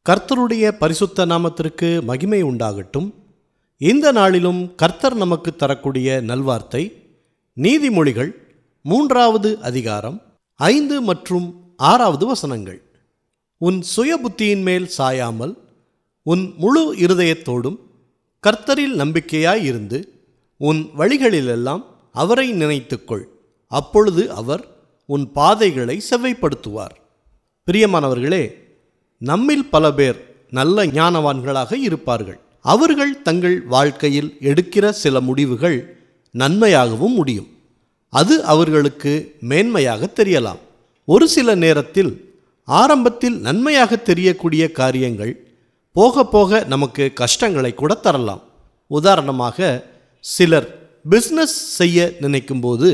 கர்த்தருடைய பரிசுத்த நாமத்திற்கு மகிமை உண்டாகட்டும். இந்த நாளிலும் கர்த்தர் நமக்கு தரக்கூடிய நல்வார்த்தை நீதிமொழிகள் 3வது அதிகாரம் 5 மற்றும் 6வது வசனங்கள். உன் சுய புத்தியின் மேல் சாயாமல் உன் முழு இருதயத்தோடும் கர்த்தரில் நம்பிக்கையாயிருந்து உன் வழிகளிலெல்லாம் அவரை நினைத்துக்கொள். அப்பொழுது அவர் உன் பாதைகளை செவ்வைப்படுத்துவார். பிரியமானவர்களே, நம்மில் பல பேர் நல்ல ஞானவான்களாக இருப்பார்கள். அவர்கள் தங்கள் வாழ்க்கையில் எடுக்கிற சில முடிவுகள் நன்மையாகவும் முடியும். அது அவர்களுக்கு மேன்மையாக தெரியலாம். ஒரு சில நேரத்தில் ஆரம்பத்தில் நன்மையாக தெரியக்கூடிய காரியங்கள் போக போக நமக்கு கஷ்டங்களை கூட தரலாம். உதாரணமாக, சிலர் பிஸ்னஸ் செய்ய நினைக்கும்போது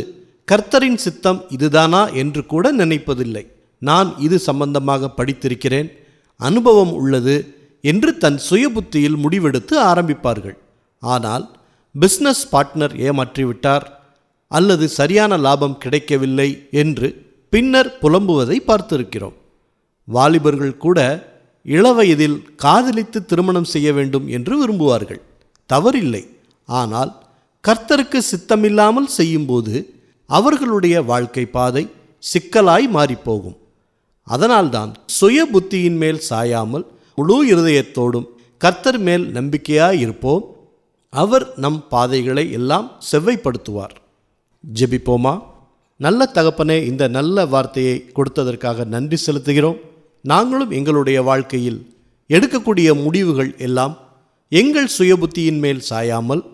கர்த்தரின் சித்தம் இதுதானா என்று கூட நினைப்பதில்லை. நான் இது சம்பந்தமாக படித்திருக்கிறேன், அனுபவம் உள்ளது என்று தன் சுய புத்தியில் முடிவெடுத்து ஆரம்பிப்பார்கள். ஆனால் பிஸ்னஸ் பார்ட்னர் ஏமாற்றிவிட்டார் அல்லது சரியான லாபம் கிடைக்கவில்லை என்று பின்னர் புலம்புவதை பார்த்திருக்கிறோம். வாலிபர்கள் கூட இளவயதில் காதலித்து திருமணம் செய்ய வேண்டும் என்று விரும்புவார்கள். தவறில்லை. ஆனால் கர்த்தருக்கு சித்தமில்லாமல் செய்யும்போது அவர்களுடைய வாழ்க்கை பாதை சிக்கலாய் மாறிப்போகும். அதனால்தான் சுய புத்தியின் மேல் சாயாமல் முழு இருதயத்தோடும் கர்த்தர் மேல் நம்பிக்கையாயிருப்போம். அவர் நம் பாதைகளை எல்லாம் செவ்வைப்படுத்துவார். ஜெபிப்போமா. நல்ல தகப்பனே, இந்த நல்ல வார்த்தையை கொடுத்ததற்காக நன்றி செலுத்துகிறோம். நாங்களும் எங்களுடைய வாழ்க்கையில் எடுக்கக்கூடிய முடிவுகள் எல்லாம் எங்கள் சுய புத்தியின் மேல் சாயாமல்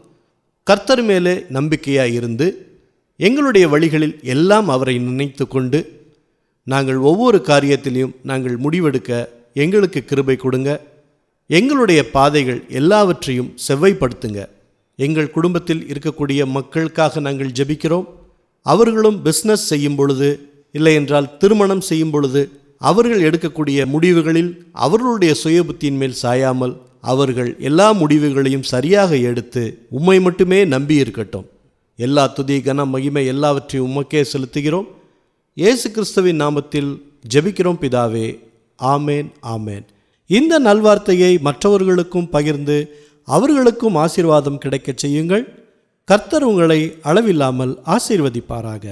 கர்த்தர் மேலே நம்பிக்கையாயிருந்து எங்களுடைய வழிகளில் எல்லாம் அவரை நினைத்து கொண்டு நாங்கள் ஒவ்வொரு காரியத்திலையும் நாங்கள் முடிவெடுக்க எங்களுக்கு கிருபை கொடுங்க. எங்களுடைய பாதைகள் எல்லாவற்றையும் செவ்வைப்படுத்துங்க. எங்கள் குடும்பத்தில் இருக்கக்கூடிய மக்களுக்காக நாங்கள் ஜெபிக்கிறோம். அவர்களும் பிஸ்னஸ் செய்யும் பொழுது, இல்லை என்றால் திருமணம் செய்யும் பொழுது அவர்கள் எடுக்கக்கூடிய முடிவுகளில் அவர்களுடைய சுய புத்தியின் மேல் சாயாமல் அவர்கள் எல்லா முடிவுகளையும் சரியாக எடுத்து உம்மை மட்டுமே நம்பி இருக்கட்டும். எல்லா துதி கன மகிமை எல்லாவற்றையும் உமக்கே செலுத்துகிறோம். இயேசு கிறிஸ்துவின் நாமத்தில் ஜெபிக்கிறோம் பிதாவே. ஆமேன், ஆமேன். இந்த நல்வார்த்தையை மற்றவர்களுக்கும் பகிர்ந்து அவர்களுக்கும் ஆசீர்வாதம் கிடைக்கச் செய்யுங்கள். கர்த்தர் உங்களை அளவில்லாமல் ஆசீர்வதிப்பாராக.